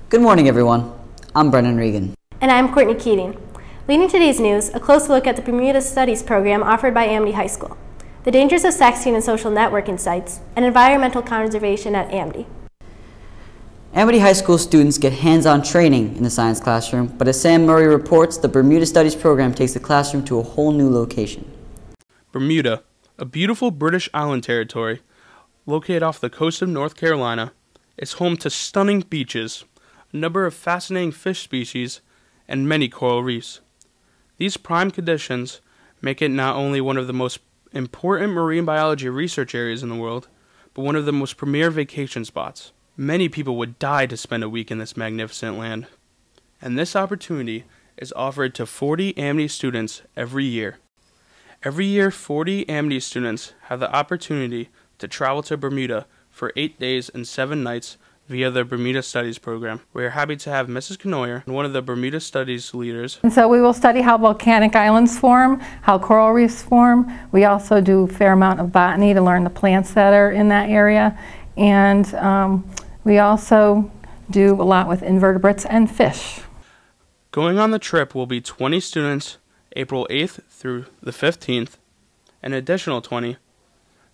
Good morning, everyone. I'm Brennan Regan. And I'm Courtney Keating. Leading today's news, a close look at the Bermuda Studies program offered by Amity High School, the dangers of sexting and social networking sites, and environmental conservation at Amity. Amity High School students get hands-on training in the science classroom, but as Sam Murray reports, the Bermuda Studies program takes the classroom to a whole new location. Bermuda, a beautiful British island territory located off the coast of North Carolina, is home to stunning beaches, a number of fascinating fish species, and many coral reefs. These prime conditions make it not only one of the most important marine biology research areas in the world, but one of the most premier vacation spots. Many people would die to spend a week in this magnificent land, and this opportunity is offered to 40 Amity students every year. Every year, 40 Amity students have the opportunity to travel to Bermuda for 8 days and 7 nights via the Bermuda Studies program. We are happy to have Mrs. Knoyer, one of the Bermuda Studies leaders. And so we will study how volcanic islands form, how coral reefs form. We also do a fair amount of botany to learn the plants that are in that area. And we also do a lot with invertebrates and fish. Going on the trip will be 20 students April 8th through the 15th, an additional 20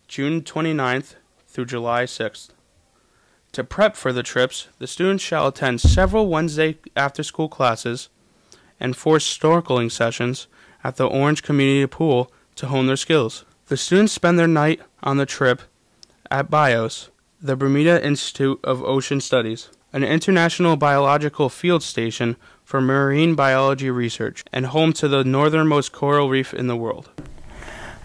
June 29th through July 6th. To prep for the trips, the students shall attend several Wednesday after-school classes and 4 snorkeling sessions at the Orange Community Pool to hone their skills. The students spend their night on the trip at BIOS, the Bermuda Institute of Ocean Studies, an international biological field station for marine biology research and home to the northernmost coral reef in the world.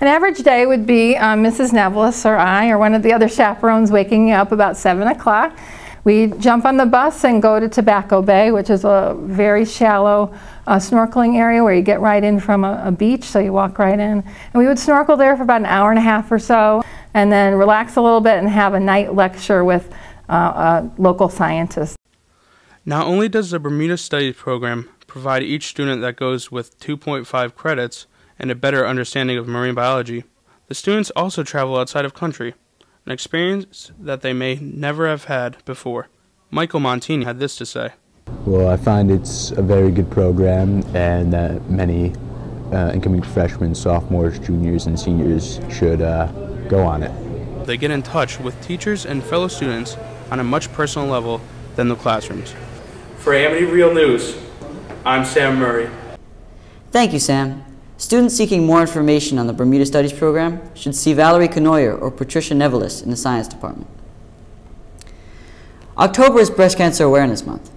An average day would be Mrs. Nevelis or I or one of the other chaperones waking up about 7 o'clock. We jump on the bus and go to Tobacco Bay, which is a very shallow snorkeling area where you get right in from a beach, so you walk right in. And we would snorkel there for about an hour and a half or so, and then relax a little bit and have a night lecture with a local scientist. Not only does the Bermuda Studies program provide each student that goes with 2.5 credits and a better understanding of marine biology, the students also travel outside of country, an experience that they may never have had before. Michael Montini had this to say. Well, I find it's a very good program, and many incoming freshmen, sophomores, juniors, and seniors should go on it. They get in touch with teachers and fellow students on a much personal level than the classrooms. For Amity Real News, I'm Sam Murray. Thank you, Sam. Students seeking more information on the Bermuda Studies program should see Valerie Knoyer or Patricia Nevelis in the science department. October is Breast Cancer Awareness Month.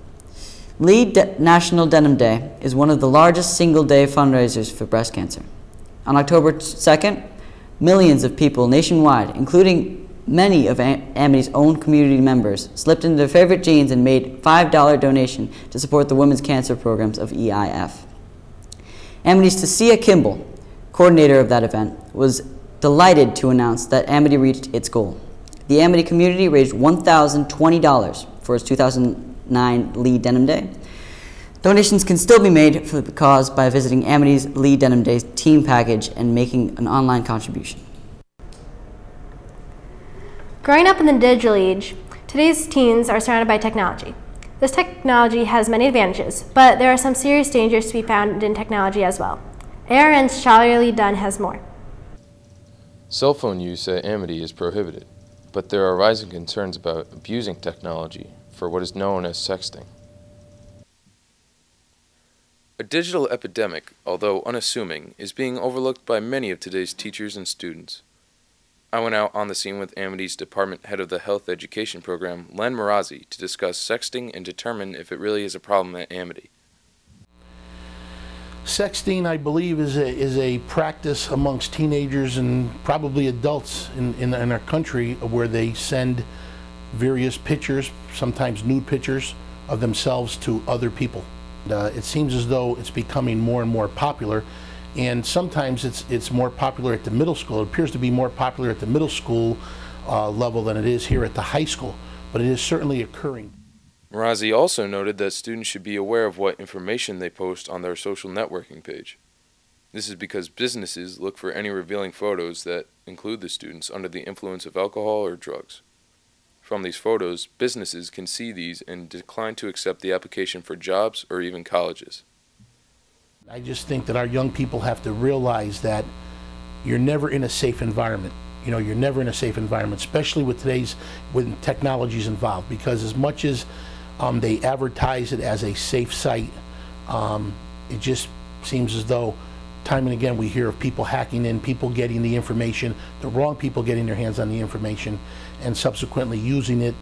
National Denim Day is one of the largest single-day fundraisers for breast cancer. On October 2nd, millions of people nationwide, including many of Amity's own community members, slipped into their favorite jeans and made a $5 donation to support the women's cancer programs of EIF. Amity's Tasia Kimball, coordinator of that event, was delighted to announce that Amity reached its goal. The Amity community raised $1,020 for its 2009 Lee Denim Day. Donations can still be made for the cause by visiting Amity's Lee Denim Day team package and making an online contribution. Growing up in the digital age, today's teens are surrounded by technology. This technology has many advantages, but there are some serious dangers to be found in technology as well. ARN's Charlie Dunn has more. Cell phone use at Amity is prohibited, but there are rising concerns about abusing technology for what is known as sexting. A digital epidemic, although unassuming, is being overlooked by many of today's teachers and students. I went out on the scene with Amity's department head of the health education program, Len Marazzi, to discuss sexting and determine if it really is a problem at Amity. Sexting, I believe, is a practice amongst teenagers and probably adults in our country where they send various pictures, sometimes nude pictures, of themselves to other people. It seems as though it's becoming more and more popular. And sometimes it's more popular at the middle school. It appears to be more popular at the middle school level than it is here at the high school, but it is certainly occurring. Marazzi also noted that students should be aware of what information they post on their social networking page. This is because businesses look for any revealing photos that include the students under the influence of alcohol or drugs. from these photos, businesses can see these and decline to accept the application for jobs or even colleges. I just think that our young people have to realize that you're never in a safe environment. You know, you're never in a safe environment, especially with when technology's involved, because as much as they advertise it as a safe site, it just seems as though time and again we hear of people hacking in, people getting the information, the wrong people getting their hands on the information, and subsequently using it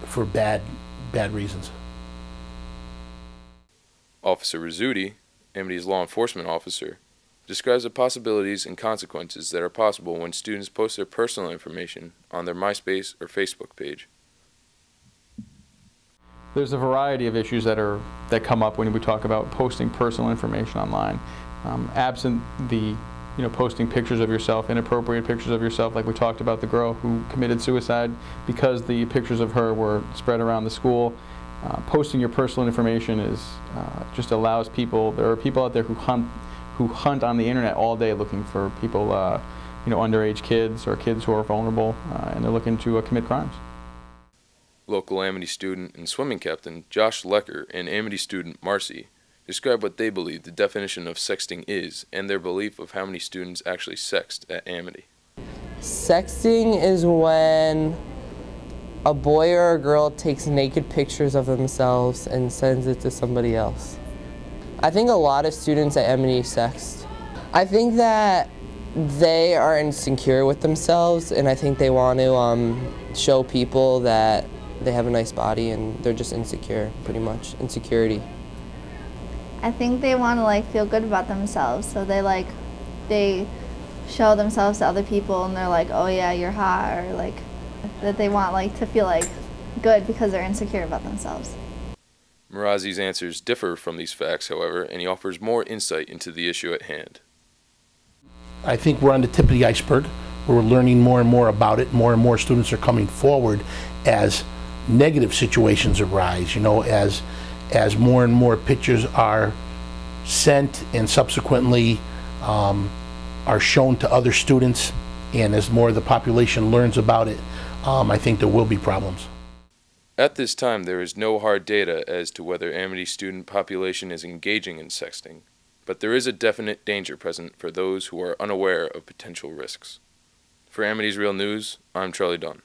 for bad reasons. Officer Rizzuti, Amity's law enforcement officer, describes the possibilities and consequences that are possible when students post their personal information on their MySpace or Facebook page. There's a variety of issues that come up when we talk about posting personal information online. Absent the posting pictures of yourself, inappropriate pictures of yourself, like we talked about the girl who committed suicide because the pictures of her were spread around the school. Posting your personal information just allows people. There are people out there who hunt on the internet all day looking for people, underage kids or kids who are vulnerable, and they're looking to commit crimes. Local Amity student and swimming captain Josh Lecker and Amity student Marcy describe what they believe the definition of sexting is and their belief of how many students actually sext at Amity. Sexting is when a boy or a girl takes naked pictures of themselves and sends it to somebody else. I think a lot of students at Amity sext. I think that they are insecure with themselves, and I think they want to show people that they have a nice body, and they're just insecure, pretty much, insecurity. I think they want to feel good about themselves, so they show themselves to other people, and they're like, oh yeah, you're hot, or that they want to feel good because they're insecure about themselves. Marazi's answers differ from these facts, however, and he offers more insight into the issue at hand. I think we're on the tip of the iceberg. We're learning more and more about it. More and more students are coming forward as negative situations arise, as more and more pictures are sent and subsequently are shown to other students, and as more of the population learns about it, I think there will be problems. At this time, there is no hard data as to whether Amity student population is engaging in sexting, but there is a definite danger present for those who are unaware of potential risks. For Amity's Real News, I'm Charlie Dunn.